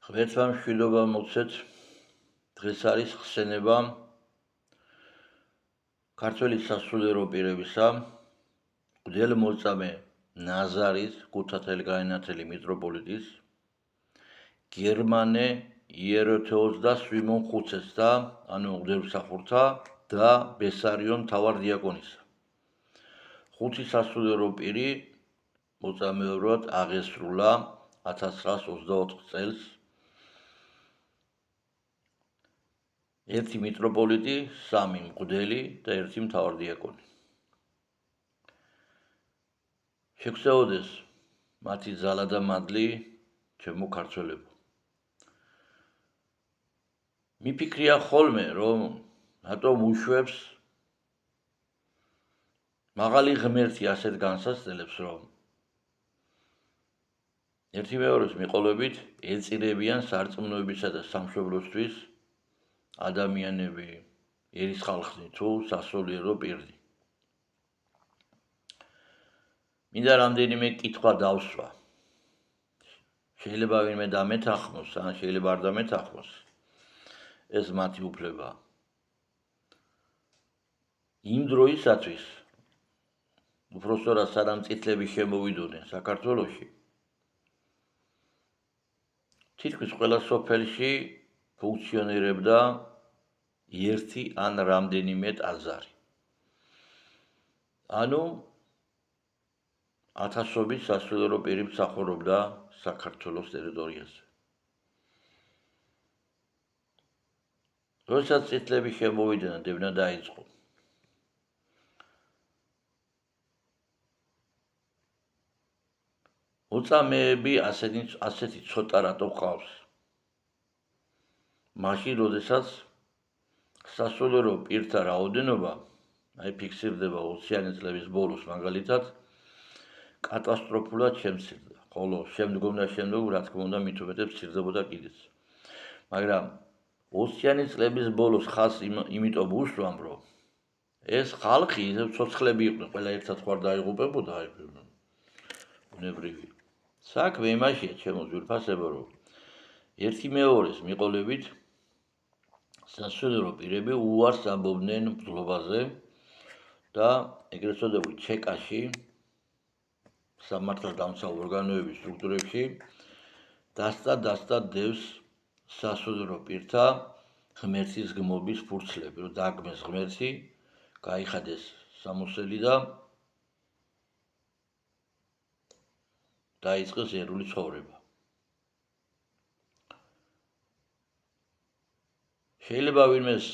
ღმერთმა მშვიდობა მოგცეთ. დღეს არის ხსენება ქართველი სასულიერო პირებისა, მღვდელმოწამე ნაზარის ქუთათელი-გაენათელი მიტროპოლიტის, გერმანე იეროთეოს და სვიმონ ხუცესთა, ანუ მღვდელმსახურთა და ბესარიონ მთავარდიაკონისა. ხუთი სასულიერო პირი მოწამეობრივად აღესრულა 1924 წელს. ერთი მიტროპოლიტი, სამი მღვდელი და ერთი მთავარდიაკონი. შეგვწევოდეს მათი ძალა და მადლი ჩემო ქართველებო. მიფიქრია ხოლმე, რომ რატომ უშვებს მაღალი ღმერთი ასეთ განსაცდელებს, რომ ერთი მეორეს მიყოლებით ეწირებიან სარწმუნოებისა და სამშობლოსთვის ადამიანები, ერისხალხი თუ სასულიერო პირი. მინდა რამდენიმე კითხვა დავსვა. შეიძლება ვინმე დამეთანხმოს, ან შეიძლება არ დამეთანხმოს. ეს მათი უფლებაა. იმ დროისათვის, უпростоრად სანამ წითლები შემოვიდოდნენ საქართველოში, თითქმის ყველა სოფელში ფუნქციონირებდა ერთი ან რამდენიმე ტაძარი. ანუ ათასობით სასულიერო პირი მსახურობდა საქართველოს ტერიტორიაზე. როდესაც წითლები შემოვიდნენ, დევნა დაიწყო. მოწამეები ასეთი ცოტა რატო ყავს? მაშინ, როდესაც სასულიერო პირთა რაოდენობა, ფიქსირდება 20-იანი წლების ბოლოს მაგალითად, კატასტროფულად შემცირდა, ხოლო შემდგომ, რა თქმა უნდა, მით უმეტეს მცირდებოდა კიდეც. მაგრამ 20-იანი წლების ბოლოს ხაზს იმიტომ უსვამ, რომ ეს ხალხი ისევ ცოცხლები იყვნენ, ყველა ერთად ხوار დაიღუპებოდა, ბუნებრივი. საქმე იმაშია, ჩემო ძვირფასებო, რომ ერთი მეორეს მიყოლებით სასულიერო პირები უარს ამბობდნენ მღვდლობაზე და ეგრეთ წოდებული ჩეკაში, სამართალდამცავ ორგანოების სტრუქტურებში დასტა დევს სასულიერო პირთა ღმერთის გმობის ფურცლები, რომ დაგმეს ღმერთი, გაიხადეს სამოსელი და დაიწყეს ერული ცხოვრება. შეიძლება ვინმეს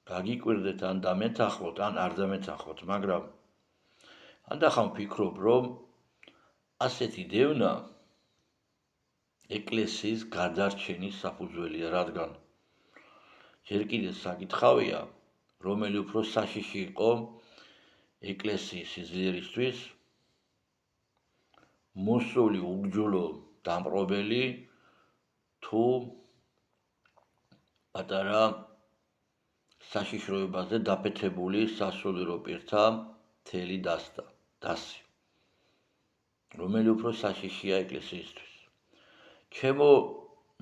გაგიკვირდეთ, ან დამეთანხმოთ, ან არ დამეთანხმოთ, მაგრამ ანდახან ვფიქრობ, რომ ასეთი დევნა ეკლესიის გადარჩენის საფუძველია, რადგან ჯერ კიდევ საკითხავია, რომელი უფრო საშიში იყო ეკლესიის სიძლიერისთვის, მოსული უგჯულო დამპყრობელი თუ პატარა საშიშროებაზე დაფეთებული სასულიერო პირთა მთელი დასი, რომელი უფრო საშიშია ეკლესიისთვის. ჩემო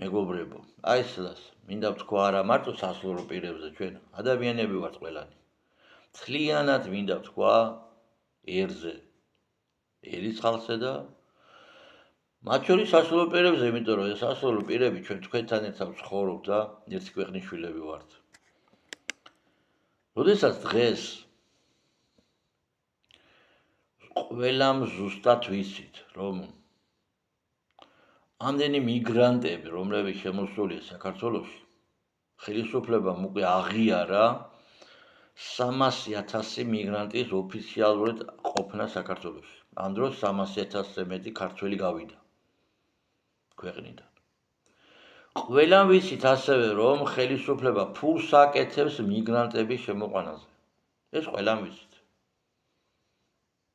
მეგობრებო, აი ეს მინდა ვთქვა არა მარტო სასულიერო პირებზე, ჩვენ ადამიანები ვართ ყველანი. მთლიანად მინდა ვთქვა ერზე, ერისხალხზე და მათ შორის სასულიერო პირებზე, იმიტომ რომ ეს სასულიერო პირები ჩვენ თქვენთან ერთად ვცხოვრობთ და ერთი ქვეყნის შვილები ვართ. როდესაც დღეს ყველამ ზუსტად ვიცით, რომ ამდენი მიგრანტები, რომლებიც შემოსულია საქართველოში, ხელისუფლებამ უკვე აღიარა 300,000 მიგრანტის ოფიციალურად ყოფნა საქართველოში. ამ დროს 300,000-ზე მეტი ქართველი გავიდა ქვეყნიდან. ყველამ ვიცით ასევე, რომ ხელისუფლება ფულს აკეთებს მიგრანტების შემოყვანაზე. ეს ყველამ ვიცით.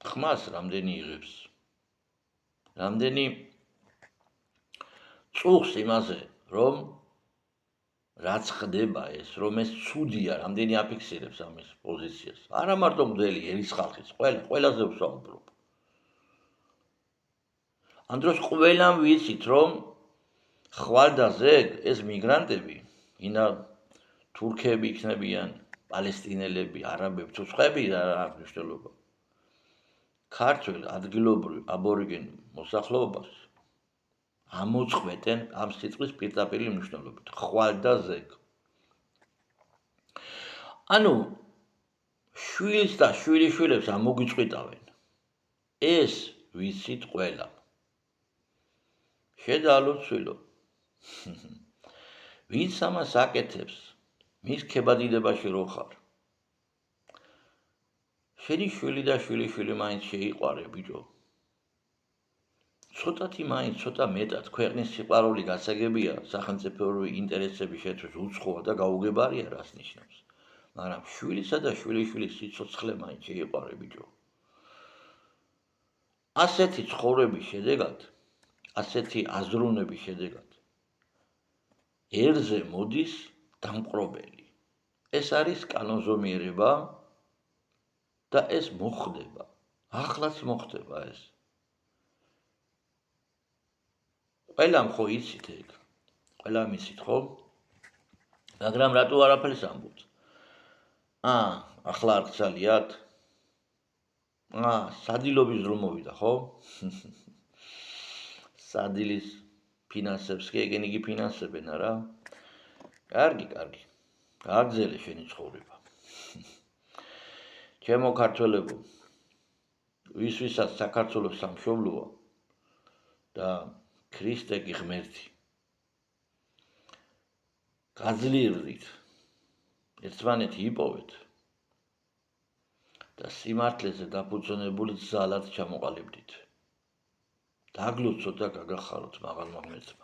ხმას რამდენი იღებს? რამდენი წუხს იმაზე, რომ რაც ხდება ეს, რომ ეს ცუდია, რამდენი აფიქსირებს ამის პოზიციას. არა მარტო მღვდელი, ერისხალხის, ყველაზე ვსაუბრობ. ამ დროს ყველამ ვიცით, რომ ხვალ და ზეგ ეს მიგრანტები, ინა თურქები იქნებიან, პალესტინელები, არაბები, თუ სხვები რა აქვს მნიშვნელობა. ქართველ ადგილობრივ აბორიგენ მოსახლეობას ამოწყვეტენ ამ სიტყვის პირდაპირ მნიშვნელობით. ხვალ და ზეგ. ანუ შვილს და შვილიშვილებს ამოგვიწყვიტავენ. ეს ვიცით ყველა. შედალოცვილო. ვინც ამას აკეთებს, მის ქებადიდებაში რო ხარ. შენი შვილი და შვილიშვილი მაინც შეიყვარე, ბიჭო. ცოტათი მაინც, ცოტა მეტად ქვეყნის სიყვარული გასაგებია, სახელმწიფოებრივი ინტერესები შეთვის უცხოა და გაუგებარია, რას ნიშნავს. მაგრამ შვილისა და შვილიშვილის სიცოცხლე მაინც შეიყვარე, ბიჭო. ასეთი ცხოვრების შედეგად, ასეთი აზროვნების შედეგად ერზე მოდის დამპყრობელი. ეს არის კანონზომიერება და ეს მოხდება. ახლაც მოხდება ეს. ყველამ ხო იცით ეგ. ყველამ იცით ხო? მაგრამ რატო არაფერს ამბობთ? ახლა არ გცალიათ? სადილობის დრო მოვიდა, ხო? სადილის ფინანსებს კი ეგენი გიფინანსებენ, არა? კარგი. გააგზელე შენი ცხოვრება. ჩემო ქართველებო, ვისვისაც საქართველოს სამშობლოა და ქრისტე კი ღმერთი. გაძლიერდით, ერთმანეთი იპოვეთ და სიმართლეზე დაფუძნებული ძალად ჩამოყალიბდით. დაგლოცოთ და გაგახაროთ მაღალმა ღმერთმა.